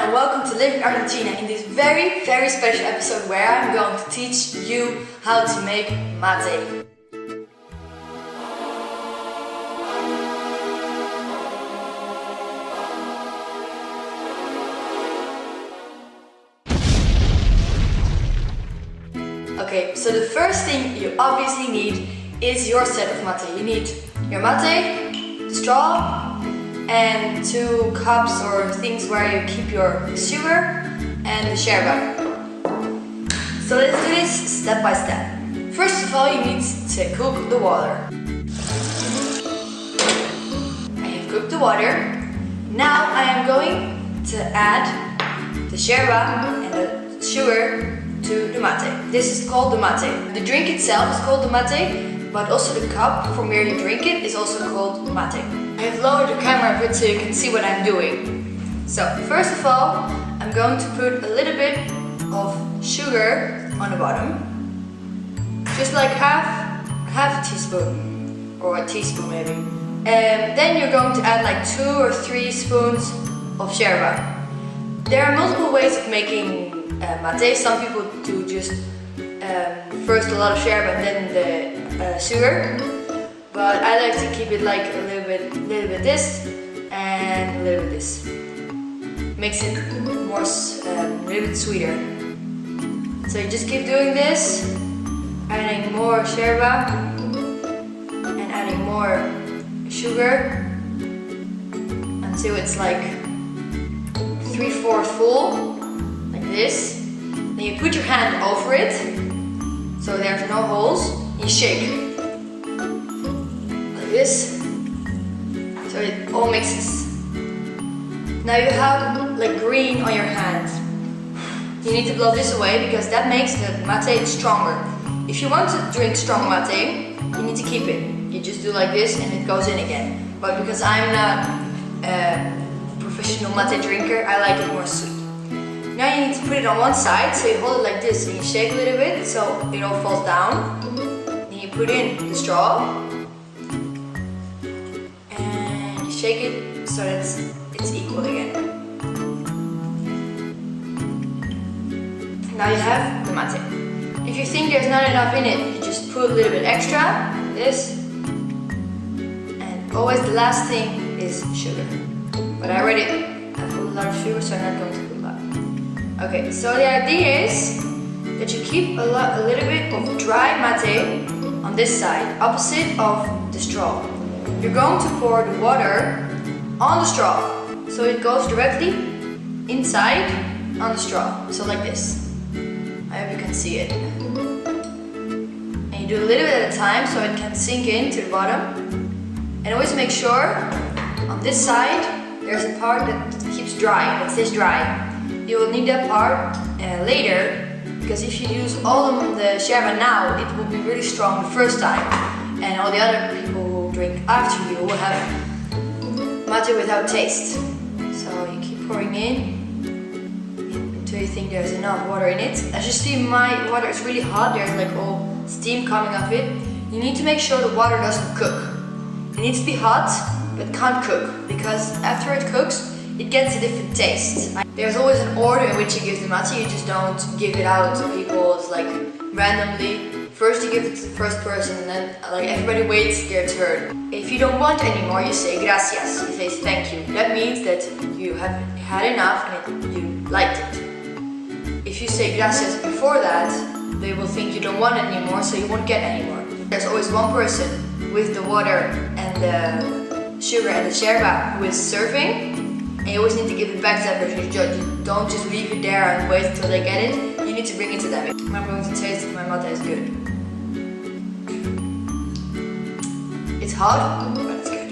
and welcome to Living Argentina in this very, very special episode where I'm going to teach you how to make mate. Okay, so the first thing you obviously need is your set of mate. You need your mate, the straw, and 2 cups or things where you keep your sugar and the yerba. So let's do this step by step. First of all, you need to cook the water. I have cooked the water. Now I am going to add the yerba and the sugar to the mate. This is called the mate. The drink itself is called the mate, but also the cup from where you drink it is also called mate. I have lowered the camera a bit so you can see what I'm doing. So first of all, I'm going to put a little bit of sugar on the bottom, just like half a teaspoon or a teaspoon maybe. And then you're going to add like 2 or 3 spoons of yerba. There are multiple ways of making mate. Some people do just first a lot of yerba and then the sugar. But I like to keep it like a little bit this and a little bit this. Makes it more a little bit sweeter. So you just keep doing this, adding more yerba and adding more sugar until it's like 3/4 full, like this. Then you put your hand over it, so there's no holes. You shake. This, so it all mixes. Now you have like green on your hand. You need to blow this away because that makes the mate stronger. If you want to drink strong mate, you need to keep it. You just do like this and it goes in again. But because I'm not a professional mate drinker, I like it more sweet. Now you need to put it on one side, so you hold it like this and you shake a little bit so it all falls down. Then you put in the straw. Shake it so that it's equal again. Now you have the mate. If you think there's not enough in it, you just put a little bit extra, this. And always the last thing is sugar. But I already put a lot of sugar, so I'm not going to put a lot. Okay, so the idea is that you keep a little bit of dry mate on this side, opposite of the straw. You're going to pour the water on the straw, so it goes directly inside on the straw, so like this. I hope you can see it. And you do a little bit at a time so it can sink into the bottom. And always make sure on this side there's a part that keeps dry, that stays dry. You will need that part later, because if you use all of the yerba now, it will be really strong the first time, and all the other people drink after you will have mate without taste. So you keep pouring in until you think there's enough water in it. As you see, my water is really hot. There's like all steam coming off it. You need to make sure the water doesn't cook. It needs to be hot but can't cook, because after it cooks it gets a different taste. There's always an order in which you give the mate. You just don't give it out to people like randomly. First you give it to the first person and then like everybody waits their turn. If you don't want anymore, you say gracias, you say thank you. That means that you have had enough and you liked it. If you say gracias before that, they will think you don't want it anymore, so you won't get any more. There's always one person with the water and the sugar and the yerba who is serving, and you always need to give it back to that person. You don't just leave it there and wait until they get it. You need to bring it to them. I'm going to taste if my mate is good. It's hot, but it's good.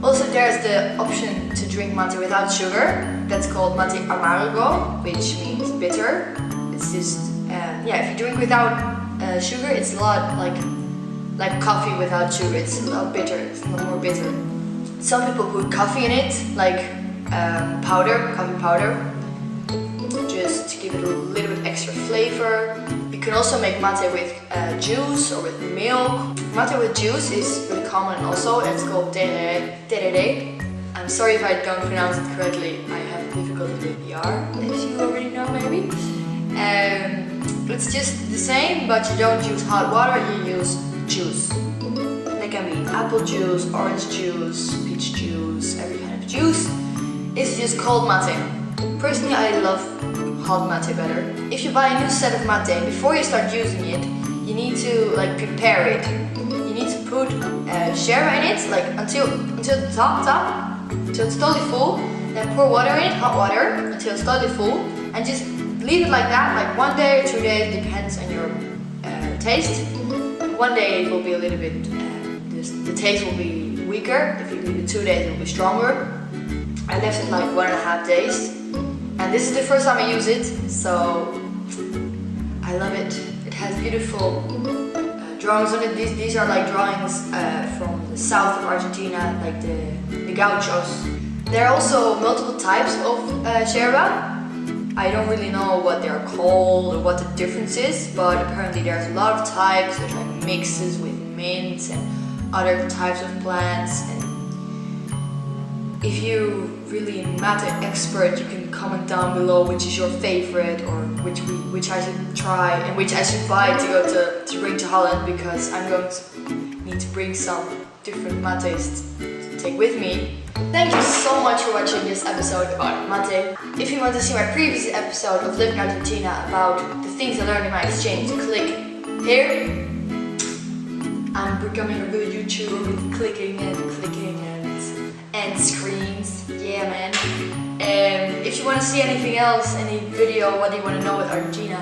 Also, there's the option to drink mate without sugar. That's called mate amargo, which means bitter. It's just, if you drink without sugar, it's a lot like coffee without sugar. It's a lot bitter, it's a lot more bitter. Some people put coffee in it, like coffee powder, just to give it a little bit extra flavor. You can also make mate with juice or with milk. Mate with juice is really common also. It's called tereré. I'm sorry if I don't pronounce it correctly. I have difficulty difficult with the R, as you already know maybe. It's just the same, but you don't use hot water, you use juice. That can be apple juice, orange juice, peach juice, every kind of juice. It's just cold mate. Personally, I love hot mate better. If you buy a new set of mate, before you start using it, you need to like prepare it. You need to put yerba in it, like until the top, until it's totally full. Then pour water in it, hot water, until it's totally full, and just leave it like that, like 1 day or 2 days, depends on your taste. 1 day it will be a little bit, the taste will be weaker. If you leave it 2 days, it will be stronger. I left it like 1.5 days, and this is the first time I use it, so I love it. It has beautiful drawings on it. These are like drawings from the south of Argentina, like the gauchos. There are also multiple types of yerba. I don't really know what they're called or what the difference is, but apparently there's a lot of types. There's like mixes with mints and other types of plants. And if you're really not an expert, you can comment down below which is your favorite or which I should try and which I should buy to bring to Holland, because I'm going to need to bring some different mates to take with me. Thank you so much for watching this episode about mate. If you want to see my previous episode of Living in Argentina about the things I learned in my exchange, click here. I'm becoming a real YouTuber with clicking and screens. Yeah, man. If you want to see anything else, any video, what do you want to know with Argentina,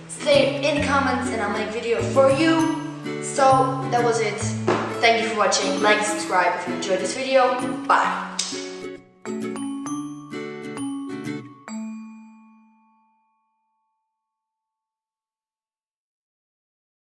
say it in the comments and I'll make a video for you. So that was it. Thank you for watching. Like and subscribe if you enjoyed this video. Bye.